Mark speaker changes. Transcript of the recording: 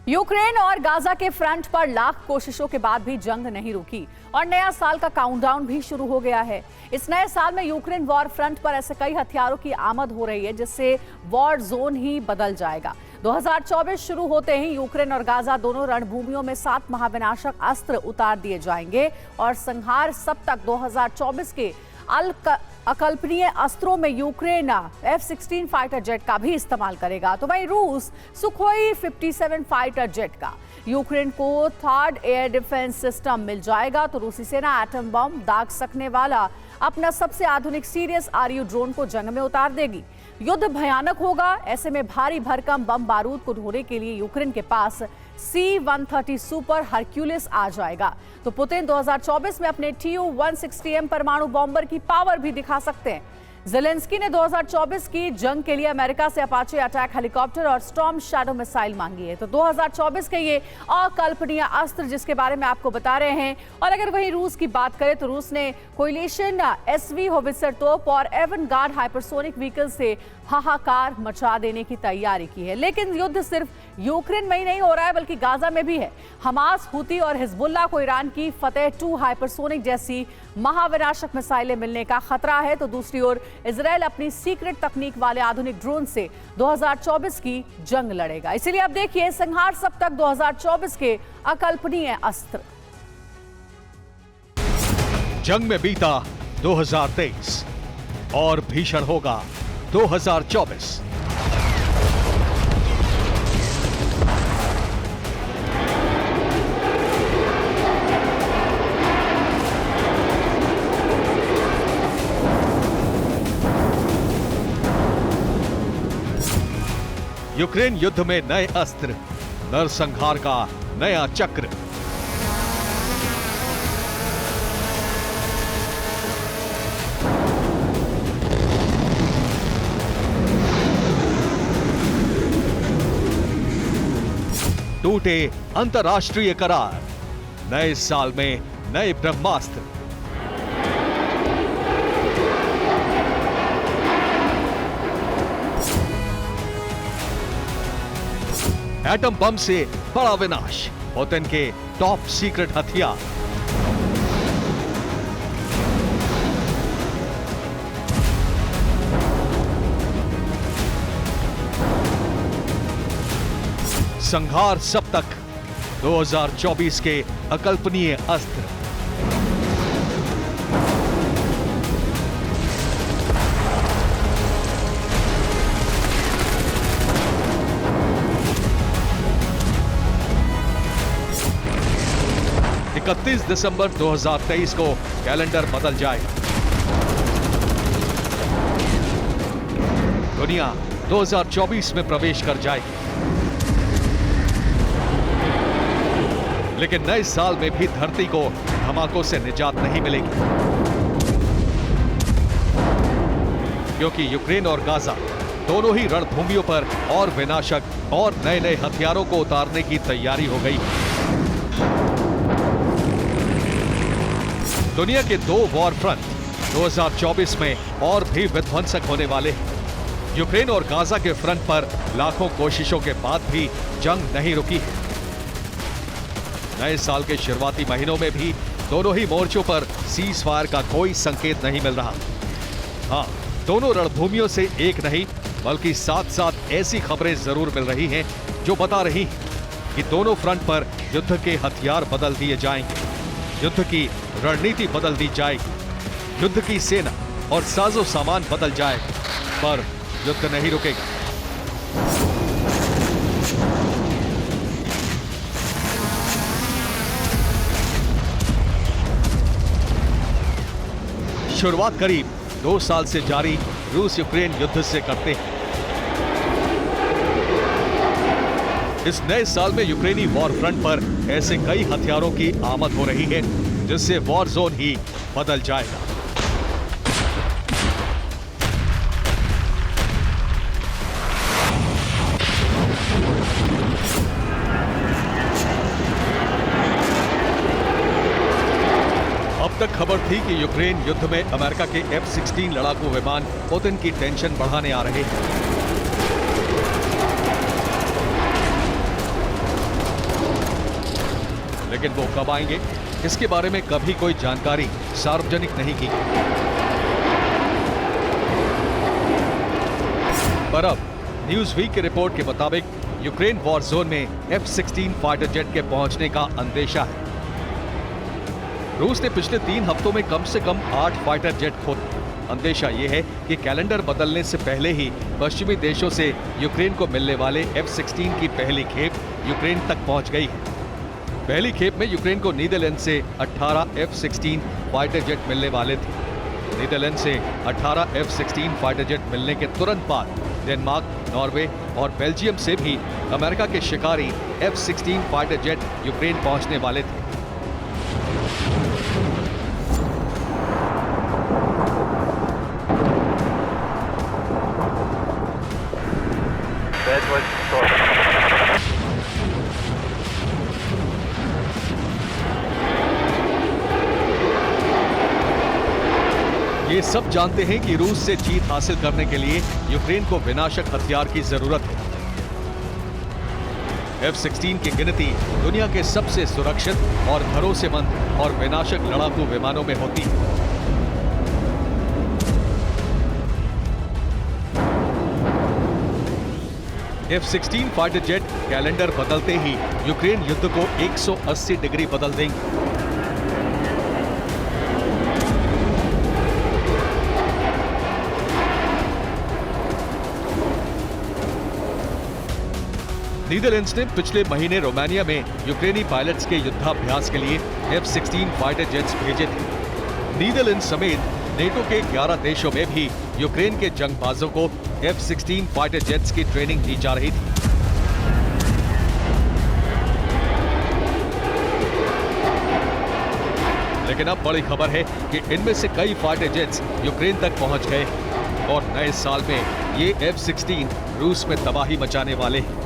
Speaker 1: Ukraine और Gaza के front पर लाख कोशिशों के बाद भी जंग नहीं रुकी और नया साल का काउंटडाउन भी शुरू हो गया है। इस नए साल में यूक्रेन वॉर फ्रंट पर ऐसे कई हथियारों की आमद हो रही है जिससे वॉर जोन ही बदल जाएगा। 2024 शुरू होते ही यूक्रेन और गाजा दोनों रणभूमियों में 7 महाविनाशक अस्त्र उतार दिए जाएंगे और संहार सप्तक 2024 के अकल्पनीय अस्त्रों में यूक्रेन F-16 फाइटर जेट का भी इस्तेमाल करेगा, तो वहीं रूस सुखोई 57 फाइटर जेट का। यूक्रेन को थर्ड एयर डिफेंस सिस्टम मिल जाएगा, तो रूसी सेना एटम बम दाग सकने वाला अपना सबसे आधुनिक सीरियस RU ड्रोन को जंग में उतार देगी। युद्ध भयानक होगा, ऐसे में भारी भरकम बम बारूद को ढोने के लिए यूक्रेन के पास C-130 सुपर हरक्यूलिस आ जाएगा, तो पुतिन 2024 में अपने Tu-160M परमाणु बॉम्बर की पावर भी दिखा सकते हैं। ज़ेलेंस्की ने 2024 की जंग के लिए अमेरिका से अपाचे अटैक हेलीकॉप्टर और स्टॉर्म शैडो मिसाइल मांगी है, तो 2024 के ये अकल्पनीय अस्त्र जिसके बारे में आपको बता रहे हैं। और अगर वहीं रूस की बात करें तो रूस ने कोलिशन SV होवित्जर तोप और एवनगार्ड हाइपरसोनिक व्हीकल से हाहाकार मचा देने की तैयारी की है। लेकिन युद्ध सिर्फ यूक्रेन में ही नहीं हो रहा है बल्कि गाजा में भी है। हमास, हुती और हिजबुल्लाह को ईरान की फतेह 2 हाइपरसोनिक जैसी महाविनाशक मिसाइलें मिलने का खतरा है, तो दूसरी ओर इजरायल अपनी सीक्रेट तकनीक वाले आधुनिक ड्रोन से 2024 की जंग लड़ेगा। इसीलिए अब देखिए संहार सप्तक 2024 के अकल्पनीय अस्त्र।
Speaker 2: जंग में बीता 2023 और भीषण होगा 2024। यूक्रेन युद्ध में नए अस्त्र, नरसंहार का नया चक्र। टूटे अंतर्राष्ट्रीय करार, नए साल में नए ब्रह्मास्त्र। एटम बम से बड़ा विनाश, पुतिन के टॉप सीक्रेट हथियार। संहार सप्तक 2024 के अकल्पनीय अस्त्र। दिसंबर 2023 को कैलेंडर बदल जाएगा। दुनिया 2024 में प्रवेश कर जाएगी, लेकिन नए साल में भी धरती को धमाकों से निजात नहीं मिलेगी, क्योंकि यूक्रेन और गाजा दोनों ही रणभूमियों पर और विनाशक और नए नए हथियारों को उतारने की तैयारी हो गई। दुनिया के 2 वॉर फ्रंट 2024 में और भी विध्वंसक होने वाले हैं। यूक्रेन और गाजा के फ्रंट पर लाखों कोशिशों के बाद भी जंग नहीं रुकी है। नए साल के शुरुआती महीनों में भी दोनों ही मोर्चों पर सीज फायर का कोई संकेत नहीं मिल रहा। हाँ, दोनों रणभूमियों से एक नहीं बल्कि साथ साथ ऐसी खबरें जरूर मिल रही हैं जो बता रही हैं कि दोनों फ्रंट पर युद्ध के हथियार बदल दिए जाएंगे, युद्ध की रणनीति बदल दी जाएगी, युद्ध की सेना और साजो सामान बदल जाएगा, पर युद्ध नहीं रुकेगा। शुरुआत करीब 2 साल से जारी रूस यूक्रेन युद्ध से करते हैं। इस नए साल में यूक्रेनी वॉर फ्रंट पर ऐसे कई हथियारों की आमद हो रही है जिससे वॉर जोन ही बदल जाएगा। अब तक खबर थी कि यूक्रेन युद्ध में अमेरिका के F-16 लड़ाकू विमान पुतिन की टेंशन बढ़ाने आ रहे हैं। लेकिन वो कब आएंगे, इसके बारे में कभी कोई जानकारी सार्वजनिक नहीं की गई। पर अब न्यूज वीक की रिपोर्ट के मुताबिक यूक्रेन वॉर जोन में F-16 फाइटर जेट के पहुंचने का अंदेशा है। रूस ने पिछले 3 हफ्तों में कम से कम 8 फाइटर जेट खोले। अंदेशा यह है कि कैलेंडर बदलने से पहले ही पश्चिमी देशों से यूक्रेन को मिलने वाले F-16 की पहली खेप यूक्रेन तक पहुंच गई है। पहली खेप में यूक्रेन को नीदरलैंड से 18 F-16 फाइटर जेट मिलने वाले थे। नीदरलैंड से 18 F-16 फाइटर जेट मिलने के तुरंत बाद डेनमार्क, नॉर्वे और बेल्जियम से भी अमेरिका के शिकारी F-16 फाइटर जेट यूक्रेन पहुंचने वाले थे। ये सब जानते हैं कि रूस से जीत हासिल करने के लिए यूक्रेन को विनाशक हथियार की जरूरत है। F-16 की गिनती दुनिया के सबसे सुरक्षित और भरोसेमंद और विनाशक लड़ाकू विमानों में होती है। F-16 फाइटर जेट कैलेंडर बदलते ही यूक्रेन युद्ध को 180 डिग्री बदल देंगे। नीदरलैंड्स ने पिछले महीने रोमानिया में यूक्रेनी पायलट्स के युद्धाभ्यास के लिए F-16 फाइटर जेट्स भेजे थे। नीदरलैंड समेत नेटो के 11 देशों में भी यूक्रेन के जंगबाजों को F-16 फाइटर जेट्स की ट्रेनिंग दी जा रही थी। लेकिन अब बड़ी खबर है कि इनमें से कई फाइटर जेट्स यूक्रेन तक पहुंच गए और नए साल में ये F-16 रूस में तबाही मचाने वाले हैं।